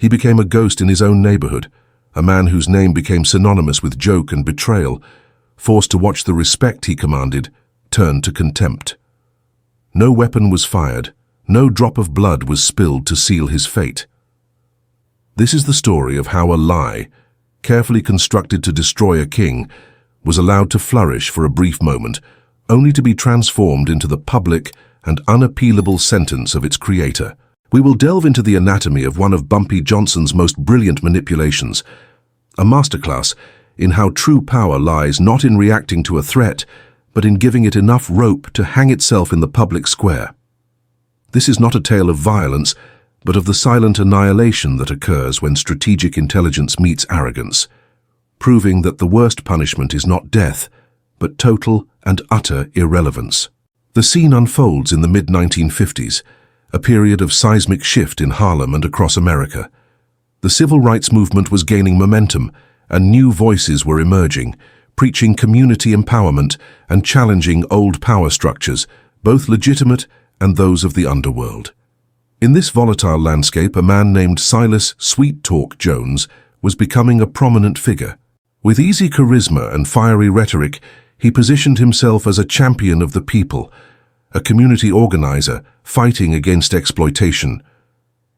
He became a ghost in his own neighborhood, a man whose name became synonymous with joke and betrayal, forced to watch the respect he commanded turn to contempt. No weapon was fired, no drop of blood was spilled to seal his fate. This is the story of how a lie, carefully constructed to destroy a king, was allowed to flourish for a brief moment, only to be transformed into the public and unappealable sentence of its creator. We will delve into the anatomy of one of Bumpy Johnson's most brilliant manipulations, a masterclass in how true power lies not in reacting to a threat, but in giving it enough rope to hang itself in the public square. This is not a tale of violence, but of the silent annihilation that occurs when strategic intelligence meets arrogance, proving that the worst punishment is not death, but total and utter irrelevance. The scene unfolds in the mid-1950s, a period of seismic shift in Harlem and across America. The civil rights movement was gaining momentum, and new voices were emerging, preaching community empowerment and challenging old power structures, both legitimate and those of the underworld. In this volatile landscape, a man named Silas Sweet Talk Jones was becoming a prominent figure. With easy charisma and fiery rhetoric, he positioned himself as a champion of the people, a community organizer fighting against exploitation.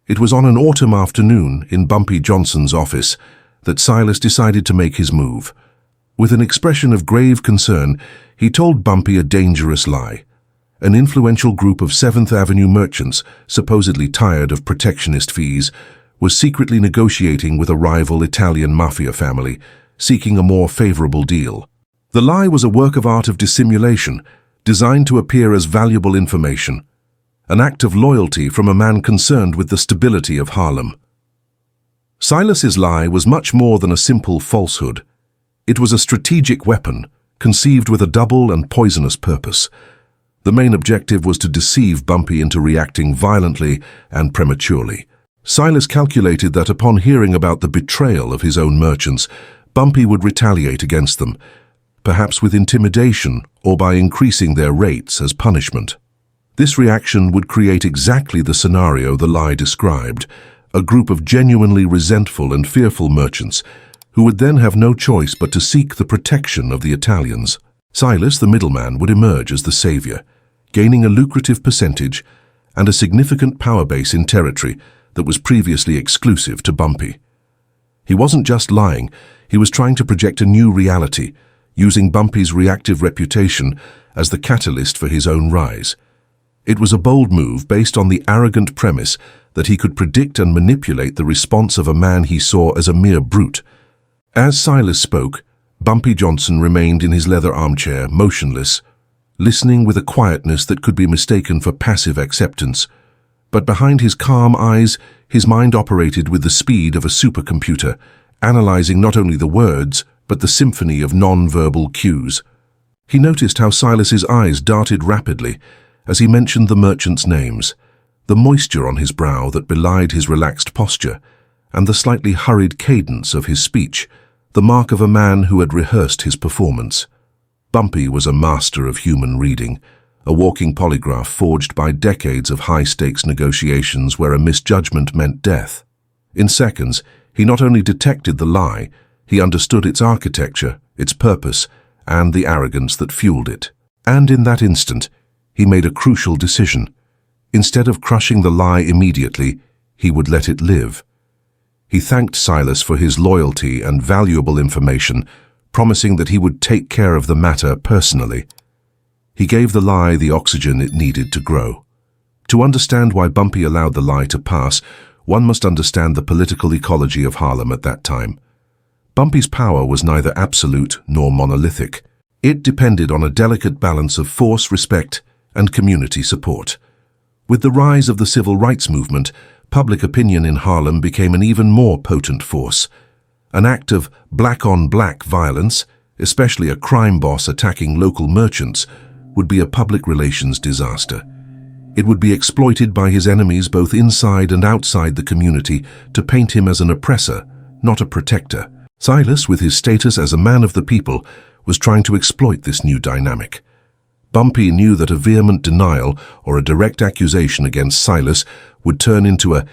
It was on an autumn afternoon in Bumpy Johnson's office that Silas decided to make his move. With an expression of grave concern, he told Bumpy a dangerous lie. An influential group of 7th Avenue merchants, supposedly tired of protectionist fees, was secretly negotiating with a rival Italian mafia family, seeking a more favorable deal. The lie was a work of art of dissimulation, designed to appear as valuable information, an act of loyalty from a man concerned with the stability of Harlem. Silas's lie was much more than a simple falsehood. It was a strategic weapon, conceived with a double and poisonous purpose. The main objective was to deceive Bumpy into reacting violently and prematurely. Silas calculated that upon hearing about the betrayal of his own merchants, Bumpy would retaliate against them, perhaps with intimidation or by increasing their rates as punishment. This reaction would create exactly the scenario the lie described, a group of genuinely resentful and fearful merchants who would then have no choice but to seek the protection of the Italians. Silas, the middleman, would emerge as the savior, gaining a lucrative percentage and a significant power base in territory that was previously exclusive to Bumpy. He wasn't just lying, he was trying to project a new reality, using Bumpy's reactive reputation as the catalyst for his own rise. It was a bold move based on the arrogant premise that he could predict and manipulate the response of a man he saw as a mere brute. As Silas spoke, Bumpy Johnson remained in his leather armchair, motionless, listening with a quietness that could be mistaken for passive acceptance. But behind his calm eyes, his mind operated with the speed of a supercomputer, analyzing not only the words, but the symphony of non-verbal cues. He noticed how Silas's eyes darted rapidly as he mentioned the merchants' names, the moisture on his brow that belied his relaxed posture, and the slightly hurried cadence of his speech, the mark of a man who had rehearsed his performance. Bumpy was a master of human reading, a walking polygraph forged by decades of high-stakes negotiations where a misjudgment meant death. In seconds, he not only detected the lie, he understood its architecture, its purpose, and the arrogance that fueled it. And in that instant, he made a crucial decision. Instead of crushing the lie immediately, he would let it live. He thanked Silas for his loyalty and valuable information, promising that he would take care of the matter personally. He gave the lie the oxygen it needed to grow. To understand why Bumpy allowed the lie to pass, one must understand the political ecology of Harlem at that time. Bumpy's power was neither absolute nor monolithic. It depended on a delicate balance of force, respect, and community support. With the rise of the civil rights movement, public opinion in Harlem became an even more potent force. An act of black-on-black violence, especially a crime boss attacking local merchants, would be a public relations disaster. It would be exploited by his enemies both inside and outside the community to paint him as an oppressor, not a protector. Silas, with his status as a man of the people, was trying to exploit this new dynamic. Bumpy knew that a vehement denial or a direct accusation against Silas would turn into a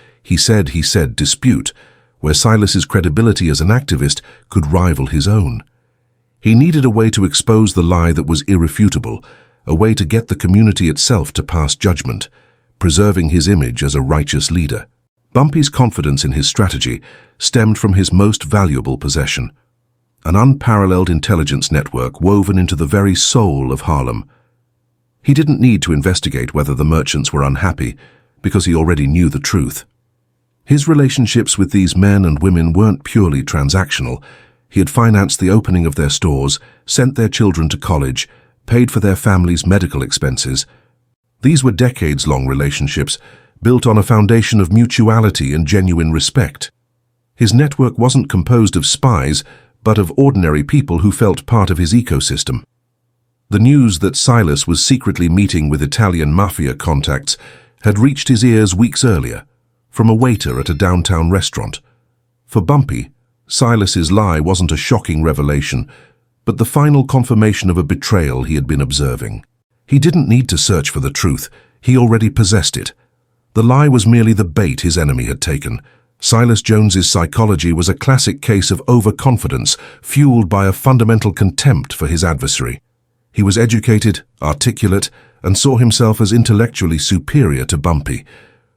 he said dispute, where Silas's credibility as an activist could rival his own. He needed a way to expose the lie that was irrefutable, a way to get the community itself to pass judgment, preserving his image as a righteous leader. Bumpy's confidence in his strategy stemmed from his most valuable possession, an unparalleled intelligence network woven into the very soul of Harlem. He didn't need to investigate whether the merchants were unhappy, because he already knew the truth. His relationships with these men and women weren't purely transactional. He had financed the opening of their stores, sent their children to college, paid for their families' medical expenses. These were decades-long relationships, built on a foundation of mutuality and genuine respect. His network wasn't composed of spies, but of ordinary people who felt part of his ecosystem. The news that Silas was secretly meeting with Italian mafia contacts had reached his ears weeks earlier, from a waiter at a downtown restaurant. For Bumpy, Silas's lie wasn't a shocking revelation, but the final confirmation of a betrayal he had been observing. He didn't need to search for the truth, he already possessed it. The lie was merely the bait his enemy had taken. Silas Jones's psychology was a classic case of overconfidence, fueled by a fundamental contempt for his adversary. He was educated, articulate, and saw himself as intellectually superior to Bumpy,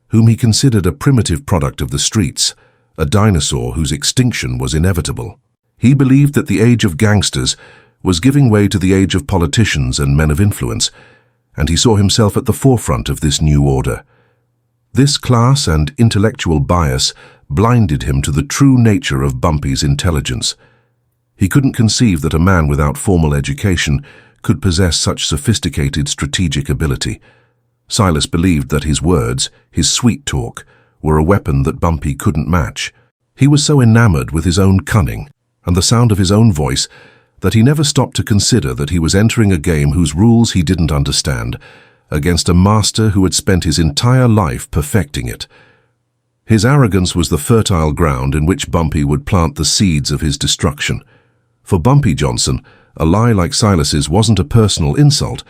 whom he considered a primitive product of the streets, a dinosaur whose extinction was inevitable. He believed that the age of gangsters was giving way to the age of politicians and men of influence, and he saw himself at the forefront of this new order. This class and intellectual bias blinded him to the true nature of Bumpy's intelligence. He couldn't conceive that a man without formal education could possess such sophisticated strategic ability. Silas believed that his words, his sweet talk, were a weapon that Bumpy couldn't match. He was so enamored with his own cunning and the sound of his own voice that he never stopped to consider that he was entering a game whose rules he didn't understand, against a master who had spent his entire life perfecting it. His arrogance was the fertile ground in which Bumpy would plant the seeds of his destruction. For Bumpy Johnson, a lie like Silas's wasn't a personal insult,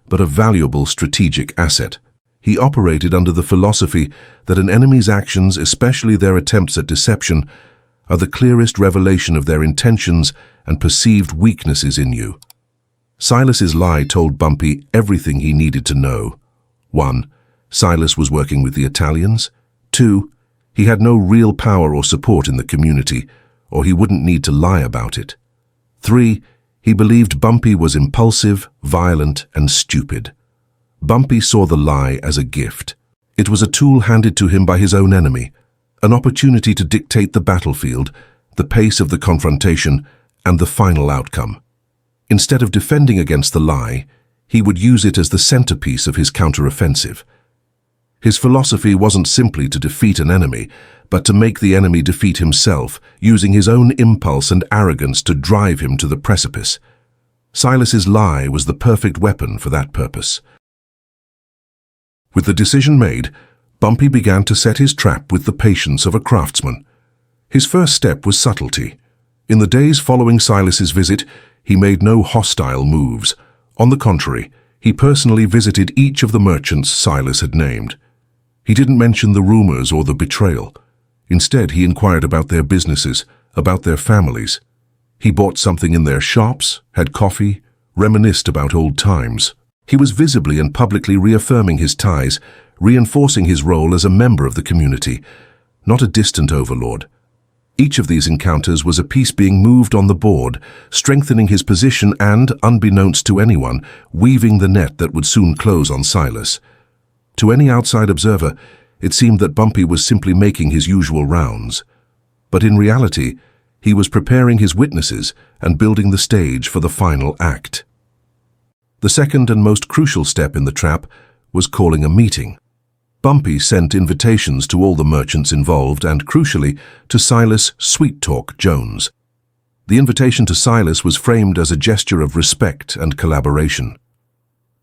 but a valuable strategic asset. He operated under the philosophy that an enemy's actions, especially their attempts at deception, are the clearest revelation of their intentions and perceived weaknesses in you. Silas's lie told Bumpy everything he needed to know. 1. Silas was working with the Italians. 2. He had no real power or support in the community, or he wouldn't need to lie about it. 3. He believed Bumpy was impulsive, violent, and stupid. Bumpy saw the lie as a gift. It was a tool handed to him by his own enemy, an opportunity to dictate the battlefield, the pace of the confrontation, and the final outcome. Instead of defending against the lie, he would use it as the centerpiece of his counteroffensive. His philosophy wasn't simply to defeat an enemy, but to make the enemy defeat himself, using his own impulse and arrogance to drive him to the precipice. Silas's lie was the perfect weapon for that purpose. With the decision made, Bumpy began to set his trap with the patience of a craftsman. His first step was subtlety. In the days following Silas's visit, he made no hostile moves. On the contrary, he personally visited each of the merchants Silas had named. He didn't mention the rumors or the betrayal. Instead, he inquired about their businesses, about their families. He bought something in their shops, had coffee, reminisced about old times. He was visibly and publicly reaffirming his ties, reinforcing his role as a member of the community, not a distant overlord. Each of these encounters was a piece being moved on the board, strengthening his position and, unbeknownst to anyone, weaving the net that would soon close on Silas. To any outside observer, it seemed that Bumpy was simply making his usual rounds. But in reality, he was preparing his witnesses and building the stage for the final act. The second and most crucial step in the trap was calling a meeting. Bumpy sent invitations to all the merchants involved and, crucially, to Silas Sweet Talk Jones. The invitation to Silas was framed as a gesture of respect and collaboration.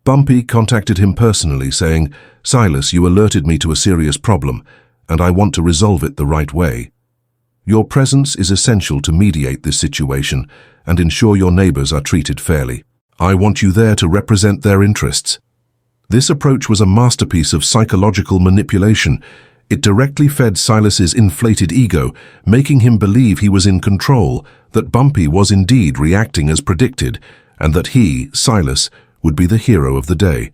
Bumpy contacted him personally, saying, "Silas, you alerted me to a serious problem, and I want to resolve it the right way. Your presence is essential to mediate this situation and ensure your neighbors are treated fairly. I want you there to represent their interests." This approach was a masterpiece of psychological manipulation. It directly fed Silas's inflated ego, making him believe he was in control, that Bumpy was indeed reacting as predicted, and that he, Silas, would be the hero of the day,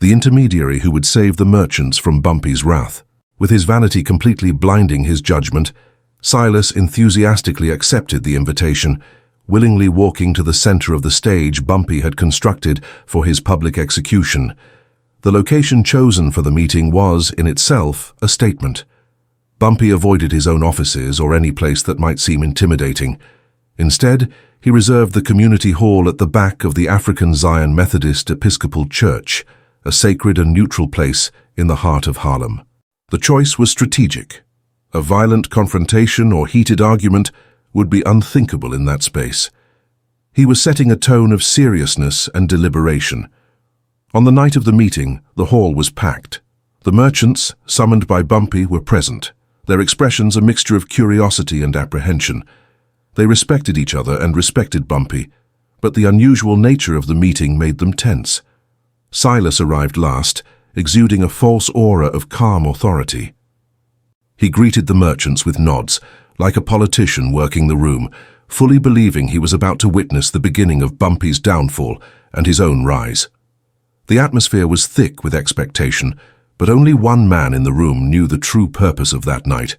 the intermediary who would save the merchants from Bumpy's wrath. With his vanity completely blinding his judgment, Silas enthusiastically accepted the invitation, willingly walking to the center of the stage Bumpy had constructed for his public execution. The location chosen for the meeting was, in itself, a statement. Bumpy avoided his own offices or any place that might seem intimidating. Instead, he reserved the community hall at the back of the African Zion Methodist Episcopal Church, a sacred and neutral place in the heart of Harlem. The choice was strategic. A violent confrontation or heated argument would be unthinkable in that space. He was setting a tone of seriousness and deliberation. On the night of the meeting, the hall was packed. The merchants, summoned by Bumpy, were present, their expressions a mixture of curiosity and apprehension. They respected each other and respected Bumpy, but the unusual nature of the meeting made them tense. Silas arrived last, exuding a false aura of calm authority. He greeted the merchants with nods, like a politician working the room, fully believing he was about to witness the beginning of Bumpy's downfall and his own rise. The atmosphere was thick with expectation, but only one man in the room knew the true purpose of that night.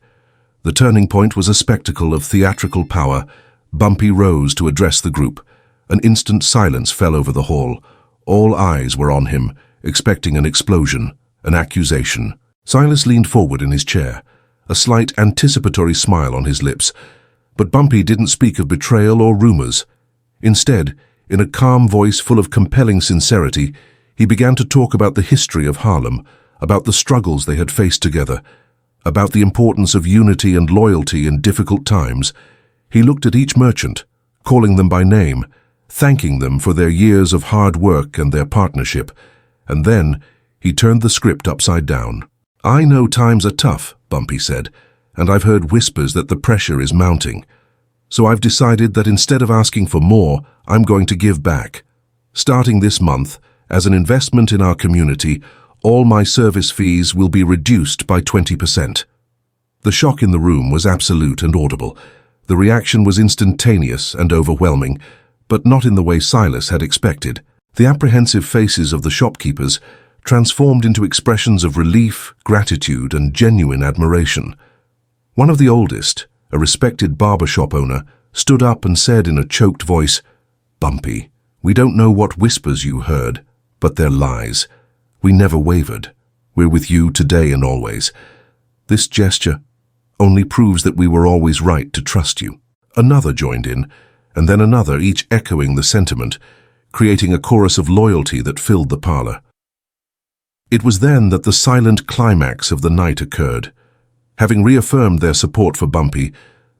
The turning point was a spectacle of theatrical power. Bumpy rose to address the group. An instant silence fell over the hall. All eyes were on him, expecting an explosion, an accusation. Silas leaned forward in his chair, a slight anticipatory smile on his lips. But Bumpy didn't speak of betrayal or rumors. Instead, in a calm voice full of compelling sincerity, he began to talk about the history of Harlem, about the struggles they had faced together, about the importance of unity and loyalty in difficult times. He looked at each merchant, calling them by name, thanking them for their years of hard work and their partnership, and then he turned the script upside down. "I know times are tough," Bumpy said, "and I've heard whispers that the pressure is mounting. So I've decided that instead of asking for more, I'm going to give back. Starting this month, as an investment in our community, all my service fees will be reduced by 20%. The shock in the room was absolute and audible. The reaction was instantaneous and overwhelming, but not in the way Silas had expected. The apprehensive faces of the shopkeepers transformed into expressions of relief, gratitude, and genuine admiration. One of the oldest, a respected barbershop owner, stood up and said in a choked voice, "Bumpy, we don't know what whispers you heard, but they're lies. We never wavered. We're with you today and always. This gesture only proves that we were always right to trust you." Another joined in, and then another, each echoing the sentiment, creating a chorus of loyalty that filled the parlor. It was then that the silent climax of the night occurred. Having reaffirmed their support for Bumpy,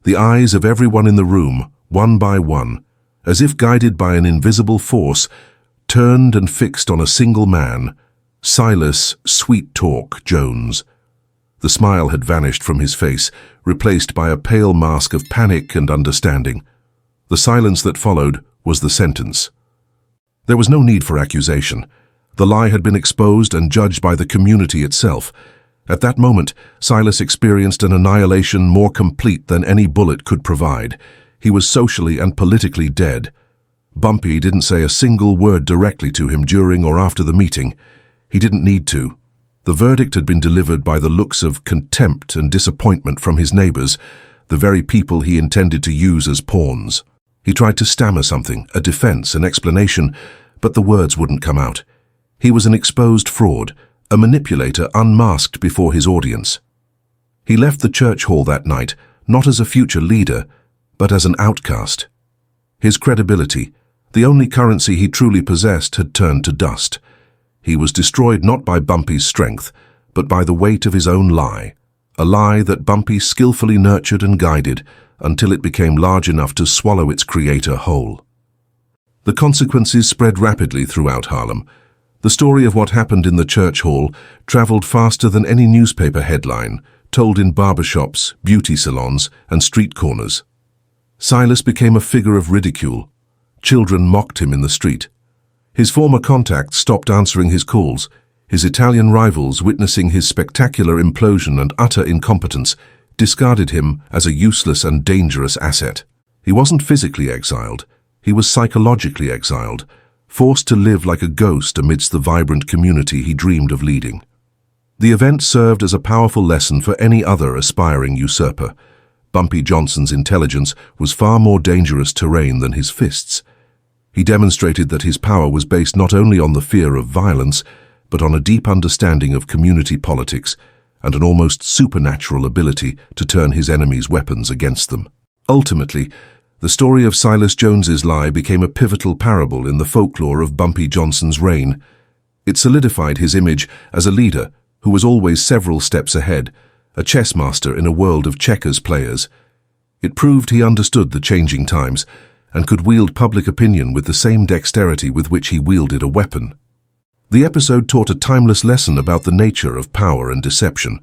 the eyes of everyone in the room, one by one, as if guided by an invisible force, turned and fixed on a single man, Silas Sweet Talk Jones. The smile had vanished from his face, replaced by a pale mask of panic and understanding. The silence that followed was the sentence. There was no need for accusation. The lie had been exposed and judged by the community itself. At that moment, Silas experienced an annihilation more complete than any bullet could provide. He was socially and politically dead. Bumpy didn't say a single word directly to him during or after the meeting. He didn't need to. The verdict had been delivered by the looks of contempt and disappointment from his neighbors, the very people he intended to use as pawns. He tried to stammer something, a defense, an explanation, but the words wouldn't come out. He was an exposed fraud, a manipulator unmasked before his audience. He left the church hall that night, not as a future leader, but as an outcast. His credibility, the only currency he truly possessed, had turned to dust. He was destroyed not by Bumpy's strength, but by the weight of his own lie, a lie that Bumpy skillfully nurtured and guided until it became large enough to swallow its creator whole. The consequences spread rapidly throughout Harlem. The story of what happened in the church hall traveled faster than any newspaper headline, told in barbershops, beauty salons, and street corners. Silas became a figure of ridicule. Children mocked him in the street. His former contacts stopped answering his calls. His Italian rivals, witnessing his spectacular implosion and utter incompetence, discarded him as a useless and dangerous asset. He wasn't physically exiled, he was psychologically exiled, forced to live like a ghost amidst the vibrant community he dreamed of leading. The event served as a powerful lesson for any other aspiring usurper. Bumpy Johnson's intelligence was far more dangerous terrain than his fists. He demonstrated that his power was based not only on the fear of violence, but on a deep understanding of community politics and an almost supernatural ability to turn his enemies' weapons against them. Ultimately, the story of Silas Jones's lie became a pivotal parable in the folklore of Bumpy Johnson's reign. It solidified his image as a leader who was always several steps ahead, a chess master in a world of checkers players. It proved he understood the changing times and could wield public opinion with the same dexterity with which he wielded a weapon. The episode taught a timeless lesson about the nature of power and deception.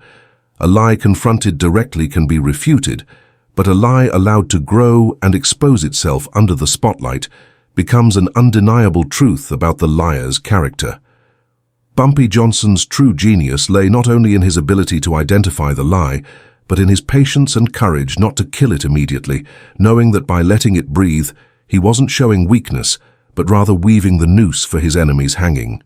A lie confronted directly can be refuted, but a lie allowed to grow and expose itself under the spotlight becomes an undeniable truth about the liar's character. Bumpy Johnson's true genius lay not only in his ability to identify the lie, but in his patience and courage not to kill it immediately, knowing that by letting it breathe, he wasn't showing weakness, but rather weaving the noose for his enemy's hanging.